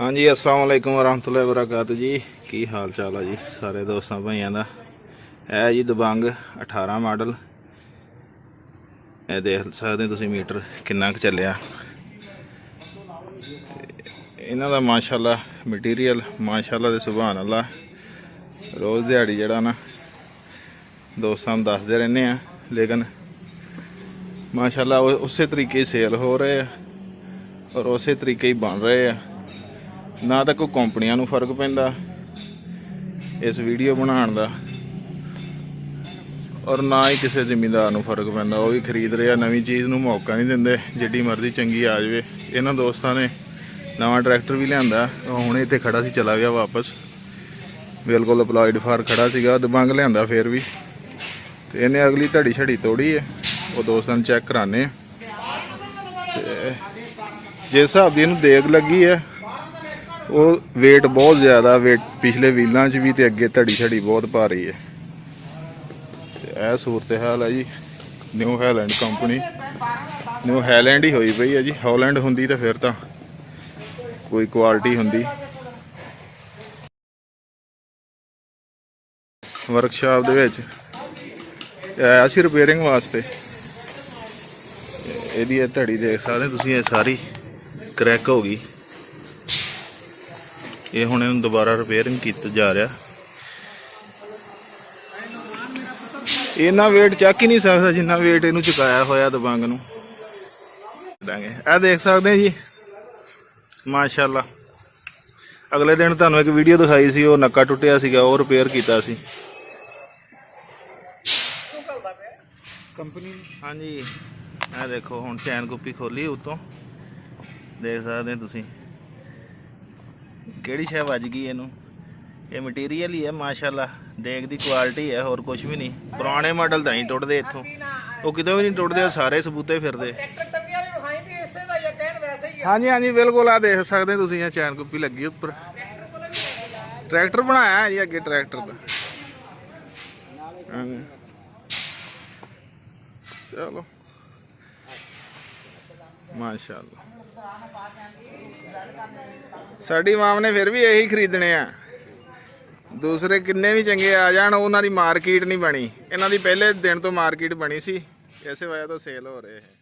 हाँ जी, अस्सलाम वालेकुम वरहमतुल्लाहि वबरकातुहू जी। की हाल चाल है जी सारे दोस्तों भाइयों का। है जी दबंग 18 मॉडल। ये देख सकते तुम मीटर किन्ना चलिया। इन्हों का माशाअल्लाह मटीरियल माशाअल्लाह दे सुभान अल्लाह। रोज़ दिहाड़ी जड़ा ना दोस्तों दसते रहने हैं, लेकिन माशाअल्लाह उस तरीके सेल हो रहे हैं और उस तरीके ही बन रहे हैं। ना तो कोई कंपनियां नूं फर्क पैंदा इस वीडियो बनाने का, और ना ही किसी जिमींदार नूं फर्क पैंदा। वो भी खरीद रहे नवीं चीज़ नूं मौका नहीं देंदे, जिड्डी मर्जी चंगी आ जाए। इन्हां दोस्तां ने नवां ट्रैक्टर भी लिआंदा, हुणे इत्थे खड़ा सी चला गया वापस, बिल्कुल अपलॉयड फार खड़ा सीगा। दबंग लिआंदा फिर भी, तो इन्हें अगली धड़ी छड़ी तोड़ी है। वो दोस्तां चैक कराने जिस हिसाब की इन्हूं देग लगी है, वो वेट बहुत ज़्यादा, वेट पिछले व्हीलों च भी, तो अगे धड़ी छड़ी बहुत भारी है। यह सूरत हाल है जी। New Holland company, New Holland ही हुई पई है जी। हॉलैंड होंदी तो फिर तो कोई क्वालिटी होंदी। वर्कशॉप दे विच आया सी रिपेयरिंग वास्ते। यदि धड़ी देख सकते तुसीं, ये सारी क्रैक हो गई। ये हुणे दोबारा रिपेयरिंग किया जा रहा। इन्ना वेट चक ही नहीं सकता जिन्ना वेट इनू चुकाया होया दबंग नूं। यह देख सकते जी माशाअल्लाह। अगले दिन तुहानूं एक वीडियो दिखाई सी, वो नक्का टुटिया सीगा, वो रिपेयर कीता सी कंपनी। हाँ जी, यह देखो हुण चैन कुप्पी खोली उतों, देख सकते तुसीं किहड़ी शै वज गई इनू। ये मटीरियल ही है माशाअल्लाह, देख दी क्वालिटी है, होर कुछ भी नहीं। पुराने मॉडल तो नहीं टुटदे इत्थों, वो कितों भी नहीं टुटदे, सारे सबूते फिरदे। हाँ जी हाँ जी बिल्कुल, आ देख सकते तुसीं, ये चैन कुप्पी लगी उपर। ट्रैक्टर बनाया है जी अगे ट्रैक्टर का। चलो माशाअल्लाह, साडी माम ने फिर भी यही खरीदने आ। दूसरे किन्ने भी चंगे आ जान, उन्होंने मार्केट नहीं बनी। इन्हों की पहले दिन तो मार्केट बनी सी, इस वजह तो सेल हो रहे हैं।